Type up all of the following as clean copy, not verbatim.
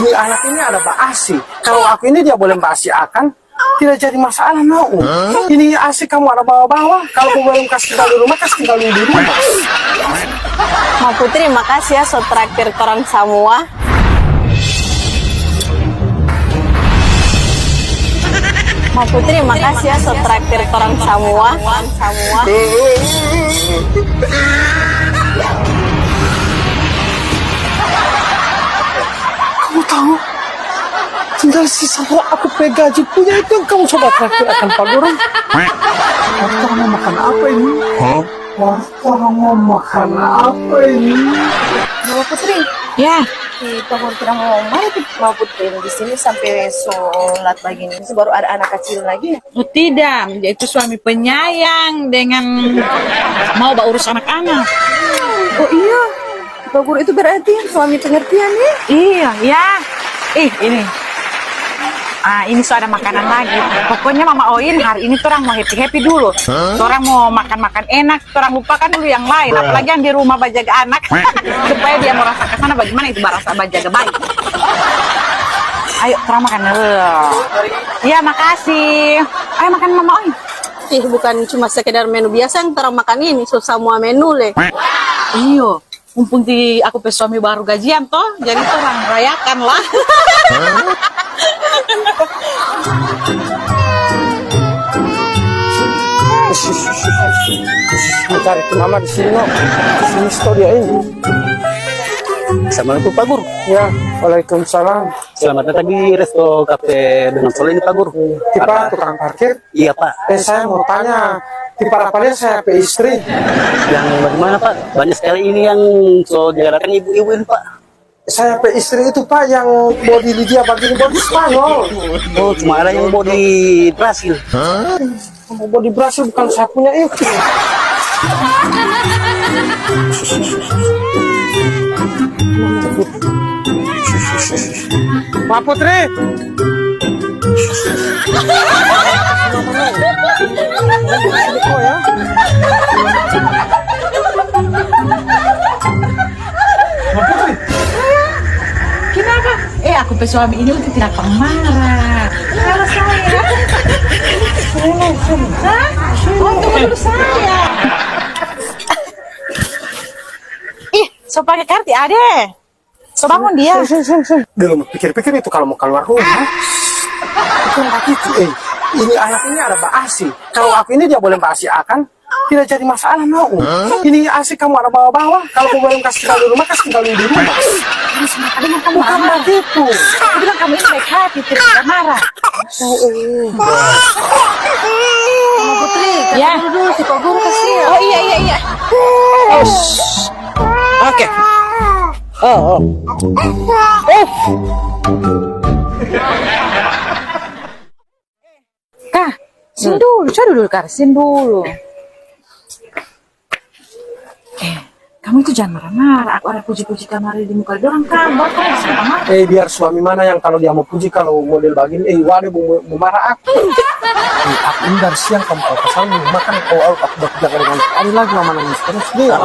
ini anak ini ada basi. Kalau aku ini dia boleh basi akan tidak jadi masalah mau. Ini asik kamu ada bawa-bawa. Kalau kamu belum kasih tinggal di rumah, kasih tinggal di rumah. Ma Putri, makasih ya so traktir orang semua. Ma Putri, makasih ya so traktir orang semua. Kamu tahu? Tinggal sisa aku gaji punya itu yang kamu coba traktir akan Pak Guru. Orang mau makan apa ini? Orang mau makan apa ini? Ma Putri, Ya, kita mau tidak mau main Ma Putri di sini sampai sholat begini. Baru ada anak kecil lagi ya? Oh tidak, dia itu suami penyayang dengan mau urus anak-anak. Oh iya, Pak Guru itu berarti suami pengertian ya? Iya, ya. Ini. Ini so ada makanan lagi. Pokoknya Mama Oin hari ini orang mau happy dulu. Orang mau makan-makan enak. Orang lupakan dulu yang lain. Apalagi yang di rumah bajaga anak. Supaya dia mau rasa kesana bagaimana itu barasa bajaga baik. Ayo, orang makan dulu. Iya, makasih. Ayo makan Mama Oin. bukan cuma sekedar menu biasa yang orang makan ini, so semua menu le. Iyo, mumpung aku pe suami baru gajian toh, jadi orang rayakan lah. Mencari mama di sini, no. Di sini store dia ini. Assalamualaikum Pak Gur. Ya, waalaikumsalam. Selamat datang di Resto Cafe dengan Solo ini Pak Gur. Tipe tukang parkir. Iya Pak. Saya mau tanya, tipe apanya saya pe istri? Yang bagaimana Pak? Banyak sekali ini yang so diadakan ibu-ibu ini Pak. Saya pe istri itu Pak yang body Lydia begini body Spanyol. Oh, cuma ada yang body Brasil. Body Brasil bukan saya punya itu. Pak Putri. Oh ya. Kenapa? Aku pe suami ini udah tidak marah. Kalau saya. Hah? Oh, itu saya. So pakai kartu ade. So bangun dia. Belum pikir-pikir itu kalau mau keluar rumah. Bukan begitu. Ini anak ini ada basi. Kalau aku ini dia boleh basi akan tidak jadi masalah mau. Ini asik kamu ada bawa-bawa. Kalau kamu belum kasih tinggal di rumah, kasih tinggal di rumah. Dengan kamu Bukan marah. begitu. Aku bilang kamu ini baik hati, tidak marah. Ma Putri, Ya. dulu si Pak Guru kasih ya. Oh iya. Oke. Kak, sin dulu, Kak, sin dulu. Kamu itu jangan marah-marah. Aku ada puji-puji kamar di muka dorang kan. Baru kamu bisa marah. Biar suami mana yang kalau dia mau puji kalau model begini, waduh mau marah aku. Aku ini dari siang kamu kalau kesal makan aku berjaga dengan ada lagi mama nangis terus dia.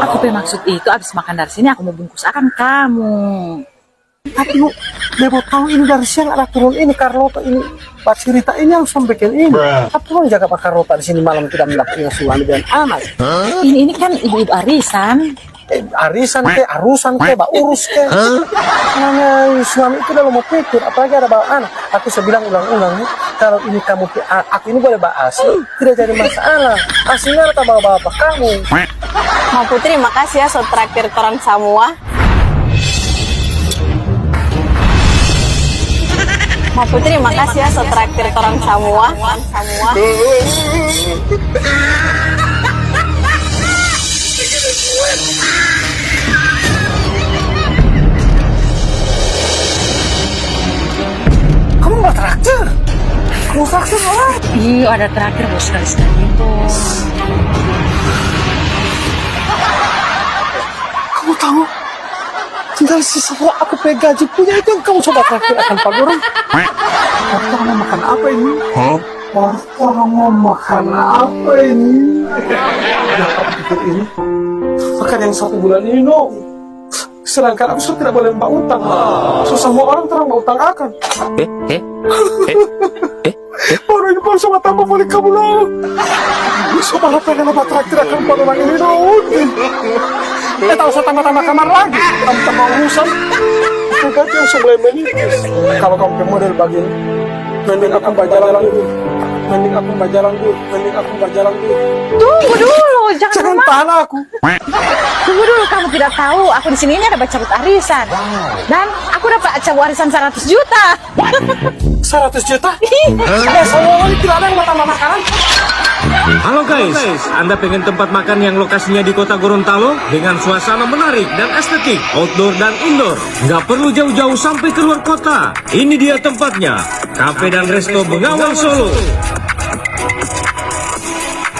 Aku pe maksud itu abis makan dari sini aku mau bungkus akan kamu. Tapi bu, dia mau tahu ini dari siang ada turun ini Carlota ini Pak cerita ini yang sampai bikin ini. Apa mau jaga Pak Carlota di sini malam tidak melakukan suami dan anak? Ini kan ibu-ibu arisan. Arisan ke, arusan ke, urus ke. Namanya suami itu udah mau pikir, apalagi ada bawa anak. Aku sebilang ulang-ulang nih, kalau ini kamu, aku ini boleh bahas, tidak jadi masalah. Aslinya ada bawa bapak kamu. Ma Putri, makasih ya so traktir orang semua. Ma Putri, makasih ya so traktir orang semua. Kamu nggak traktir? Kamu traktir apa? Iya, ada terakhir bos sekali-sekali bos. Kamu tahu? Tinggal sisa aku pe gaji punya itu yang kamu coba traktir akan Pak Guru. Orang mau makan apa ini? Orang mau makan apa ini? Yang aku pikir ini makan yang 1 bulan ini no. Sedangkan aku sudah tidak boleh mbak utang. So semua orang terang mbak utang akan. Orang ini baru sama tambah balik kamu loh. So malah pengen apa traktir akan pada orang ini loh. Tak usah tambah-tambah kamar lagi. Tambah urusan. Ganti yang sebelah menipis. Kalau kamu model begini, mending aku berjalan dulu. Mending aku berjalan dulu. Mending aku berjalan dulu. Tunggu dulu, jangan Jangan marah. tahan aku. Tunggu dulu, kamu tidak tahu. Aku di sini ini ada cabut arisan. Dan aku dapat cabut arisan 100 juta. 100 juta? Semua ini tidak ada yang tambah makanan. Halo guys, Anda pengen tempat makan yang lokasinya di kota Gorontalo dengan suasana menarik dan estetik, outdoor dan indoor. Nggak perlu jauh-jauh sampai keluar kota. Ini dia tempatnya, Cafe dan Resto Bengawan Solo.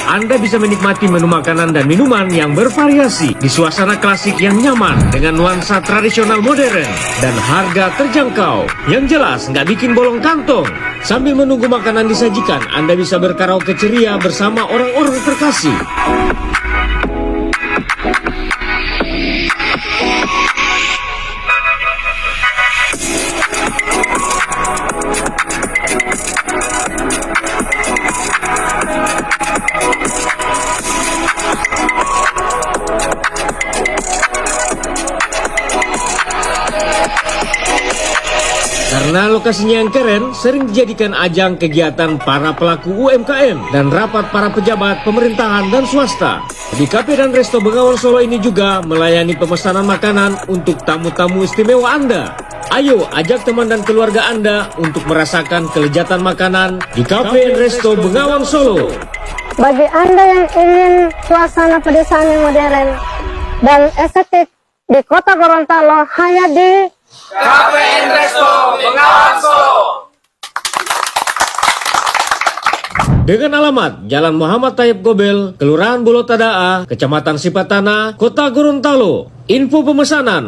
Anda bisa menikmati menu makanan dan minuman yang bervariasi di suasana klasik yang nyaman dengan nuansa tradisional modern dan harga terjangkau. Yang jelas nggak bikin bolong kantong. Sambil menunggu makanan disajikan, Anda bisa berkaraoke ceria bersama orang-orang terkasih. Karena lokasinya yang keren, sering dijadikan ajang kegiatan para pelaku UMKM dan rapat para pejabat pemerintahan dan swasta. Di Cafe dan Resto Bengawan Solo ini juga melayani pemesanan makanan untuk tamu-tamu istimewa Anda. Ayo ajak teman dan keluarga Anda untuk merasakan kelezatan makanan di Cafe dan Resto Bengawan Solo. Bagi Anda yang ingin suasana pedesaan yang modern dan estetik di kota Gorontalo, hanya di Dengan alamat Jalan Muhammad Tayyib Gobel, Kelurahan Bolotadaa, Kecamatan Sipatana, Kota Gorontalo. Info pemesanan